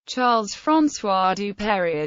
Charles-François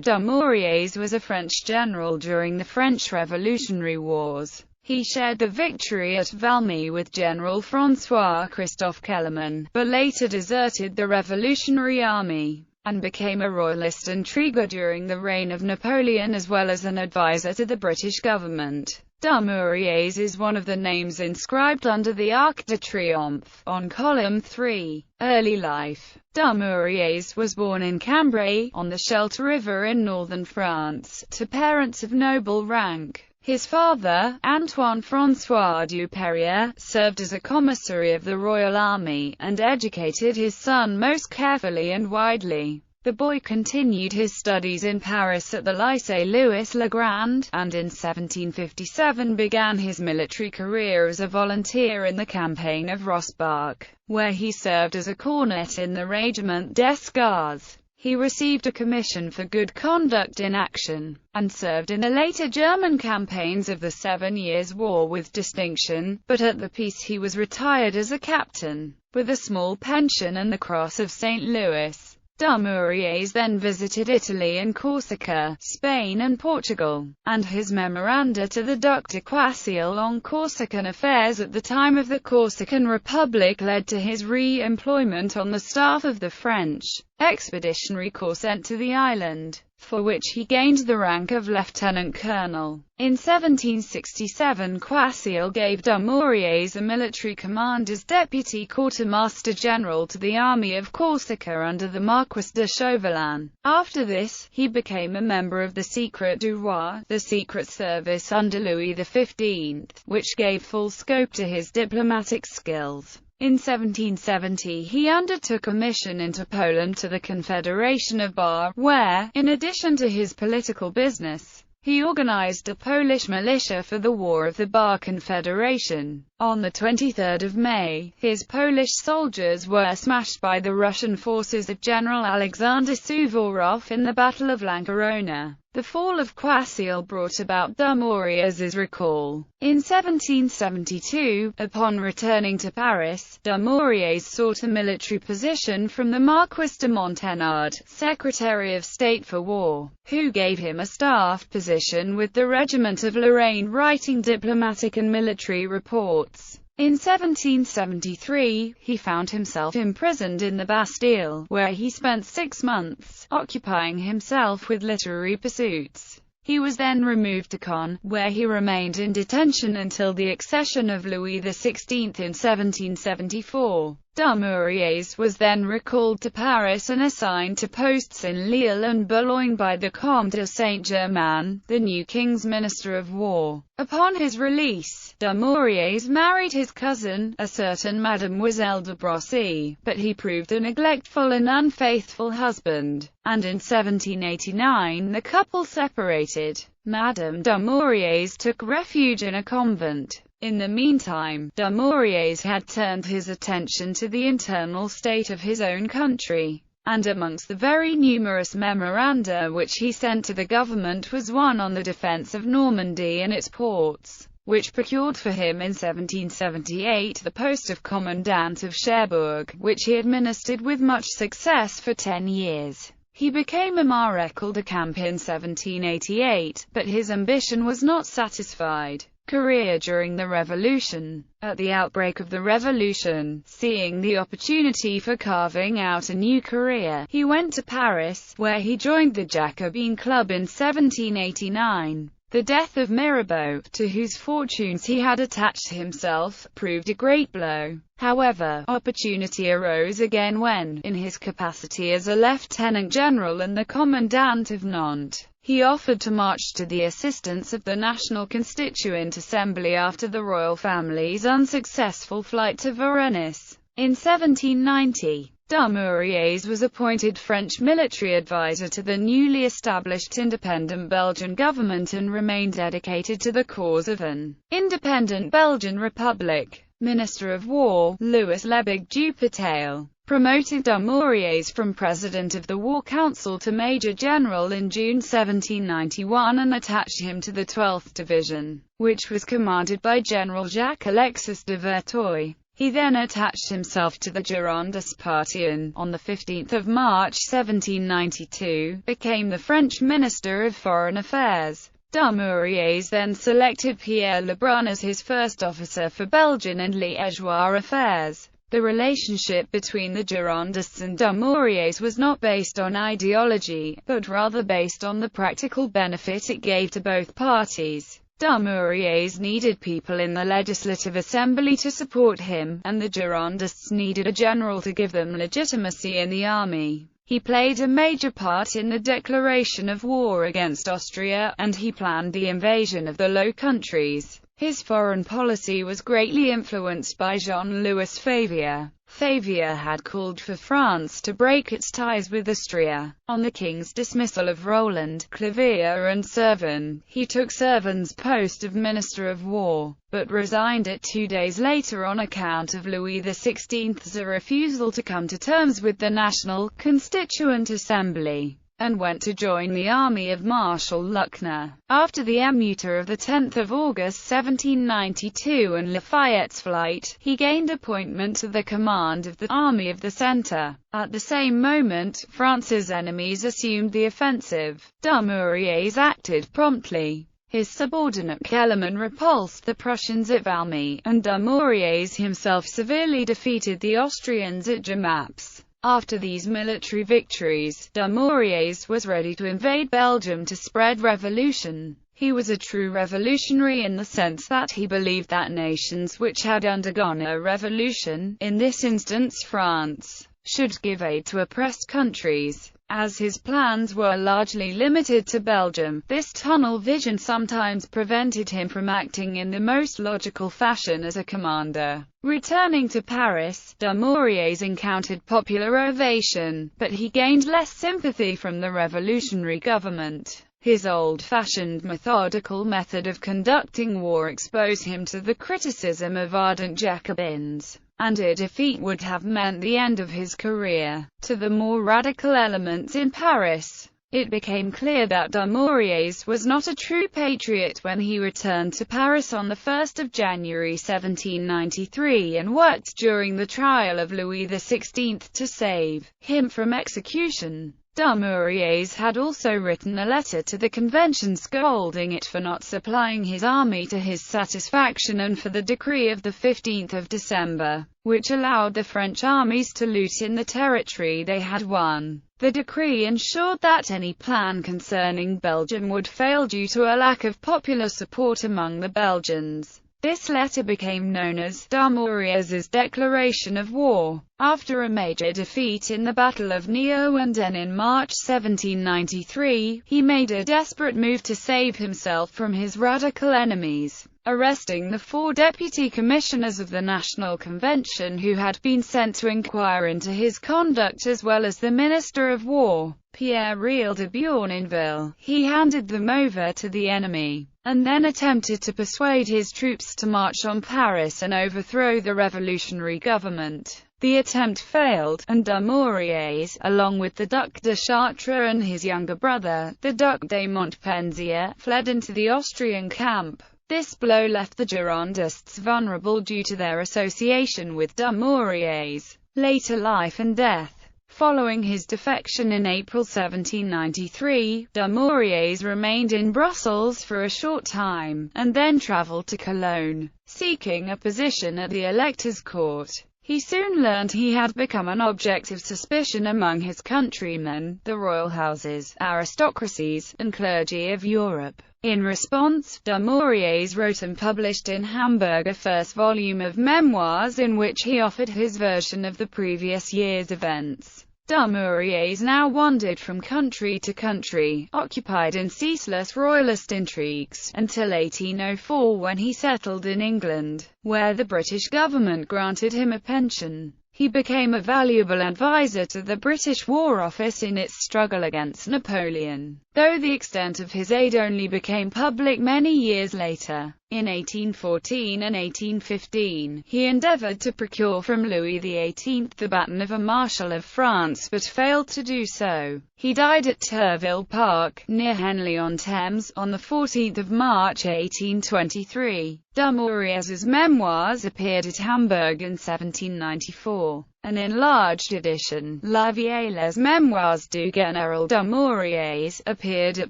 Dumouriez was a French general during the French Revolutionary Wars. He shared the victory at Valmy with General François-Christophe Kellerman, but later deserted the Revolutionary Army, and became a royalist intriguer during the reign of Napoleon as well as an advisor to the British government. Damouriez is one of the names inscribed under the Arc de Triomphe, on column 3. Early life. Damouriez was born in Cambrai, on the Scheldt River in northern France, to parents of noble rank. His father, Antoine-François Dumouriez, served as a commissary of the Royal Army, and educated his son most carefully and widely. The boy continued his studies in Paris at the Lycée Louis le Grand, and in 1757 began his military career as a volunteer in the campaign of Rosbach, where he served as a cornet in the Régiment des Gardes. He received a commission for good conduct in action, and served in the later German campaigns of the 7 Years' War with distinction, but at the peace he was retired as a captain, with a small pension and the Cross of St. Louis. Damouriez then visited Italy and Corsica, Spain and Portugal, and his memoranda to the Duc de Choiseul on Corsican affairs at the time of the Corsican Republic led to his re-employment on the staff of the French Expeditionary Corps sent to the island, for which he gained the rank of lieutenant colonel. In 1767 Choiseul gave Damouriez a military command as deputy quartermaster general to the army of Corsica under the Marquis de Chauvelin. After this, he became a member of the Secret du Roi, the secret service under Louis XV, which gave full scope to his diplomatic skills. In 1770 he undertook a mission into Poland to the Confederation of Bar, where, in addition to his political business, he organized a Polish militia for the War of the Bar Confederation. On the 23rd of May, his Polish soldiers were smashed by the Russian forces of General Alexander Suvorov in the Battle of Lankarona. The fall of Choiseul brought about Damouriez's recall. In 1772, upon returning to Paris, Damouriez sought a military position from the Marquis de Montenard, Secretary of State for War, who gave him a staff position with the Regiment of Lorraine writing diplomatic and military reports. In 1773, he found himself imprisoned in the Bastille, where he spent 6 months, occupying himself with literary pursuits. He was then removed to Caen, where he remained in detention until the accession of Louis XVI in 1774. Damouriez was then recalled to Paris and assigned to posts in Lille and Boulogne by the Comte de Saint-Germain, the new king's minister of war. Upon his release, Damouriez married his cousin, a certain Mademoiselle de Brossy, but he proved a neglectful and unfaithful husband, and in 1789 the couple separated. Madame Damouriez took refuge in a convent. In the meantime, Damouriez had turned his attention to the internal state of his own country, and amongst the very numerous memoranda which he sent to the government was one on the defense of Normandy and its ports, which procured for him in 1778 the post of commandant of Cherbourg, which he administered with much success for 10 years. He became a Maréchal de Camp in 1788, but his ambition was not satisfied. Career during the Revolution. At the outbreak of the Revolution, seeing the opportunity for carving out a new career, he went to Paris, where he joined the Jacobin Club in 1789. The death of Mirabeau, to whose fortunes he had attached himself, proved a great blow. However, opportunity arose again when, in his capacity as a lieutenant general and the commandant of Nantes, he offered to march to the assistance of the National Constituent Assembly after the royal family's unsuccessful flight to Varennes. In 1790, Damouriez was appointed French military advisor to the newly established independent Belgian government and remained dedicated to the cause of an independent Belgian Republic. Minister of War, Louis Lebig Dupertail, promoted Damouriez from President of the War Council to Major General in June 1791 and attached him to the 12th Division, which was commanded by General Jacques-Alexis de Vertoy. He then attached himself to the Girondist party and, on the 15th of March 1792, became the French Minister of Foreign Affairs. Damouriez then selected Pierre Lebrun as his first officer for Belgian and Liégeois affairs. The relationship between the Girondists and Damouriez was not based on ideology, but rather based on the practical benefit it gave to both parties. Damouriez needed people in the Legislative Assembly to support him, and the Girondists needed a general to give them legitimacy in the army. He played a major part in the declaration of war against Austria, and he planned the invasion of the Low Countries. His foreign policy was greatly influenced by Jean-Louis Favier. Favier had called for France to break its ties with Austria. On the king's dismissal of Roland, Clavier and Servan, he took Servan's post of Minister of War, but resigned it 2 days later on account of Louis XVI's refusal to come to terms with the National Constituent Assembly, and went to join the army of Marshal Luckner. After the émeute of 10 August 1792 and Lafayette's flight, he gained appointment to the command of the Army of the Centre. At the same moment, France's enemies assumed the offensive. Damouriez acted promptly. His subordinate Kellermann repulsed the Prussians at Valmy, and Damouriez himself severely defeated the Austrians at Jemappes. After these military victories, Damouriez was ready to invade Belgium to spread revolution. He was a true revolutionary in the sense that he believed that nations which had undergone a revolution, in this instance France, should give aid to oppressed countries. As his plans were largely limited to Belgium, this tunnel vision sometimes prevented him from acting in the most logical fashion as a commander. Returning to Paris, Damouriez encountered popular ovation, but he gained less sympathy from the revolutionary government. His old-fashioned methodical method of conducting war exposed him to the criticism of ardent Jacobins, and a defeat would have meant the end of his career. To the more radical elements in Paris, it became clear that Damouriez was not a true patriot when he returned to Paris on 1 January 1793 and worked during the trial of Louis XVI to save him from execution. Damouriez had also written a letter to the convention scolding it for not supplying his army to his satisfaction and for the decree of 15 December, which allowed the French armies to loot in the territory they had won. The decree ensured that any plan concerning Belgium would fail due to a lack of popular support among the Belgians. This letter became known as Damouriez's declaration of war. After a major defeat in the Battle of Neuendein in March 1793, he made a desperate move to save himself from his radical enemies, arresting the 4 deputy commissioners of the National Convention who had been sent to inquire into his conduct as well as the Minister of War, Pierre de Bournonville. He handed them over to the enemy, and then attempted to persuade his troops to march on Paris and overthrow the revolutionary government. The attempt failed, and Damouriez, along with the Duc de Chartres and his younger brother, the Duc de Montpensier, fled into the Austrian camp. This blow left the Girondists vulnerable due to their association with Damouriez' later life and death. Following his defection in April 1793, Damouriez remained in Brussels for a short time, and then travelled to Cologne, seeking a position at the Elector's Court. He soon learned he had become an object of suspicion among his countrymen, the royal houses, aristocracies, and clergy of Europe. In response, Damouriez wrote and published in Hamburg a first volume of memoirs in which he offered his version of the previous year's events. Damouriez now wandered from country to country, occupied in ceaseless royalist intrigues, until 1804 when he settled in England, where the British government granted him a pension. He became a valuable advisor to the British War Office in its struggle against Napoleon, though the extent of his aid only became public many years later. In 1814 and 1815, he endeavoured to procure from Louis XVIII the baton of a Marshal of France but failed to do so. He died at Turville Park, near Henley-on-Thames, on 14 March 1823. Damouriez's memoirs appeared at Hamburg in 1794. An enlarged edition, La Vie et les Mémoires du Général Damouriez, appeared at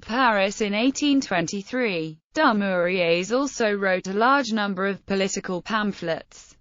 Paris in 1823. Damouriez also wrote a large number of political pamphlets.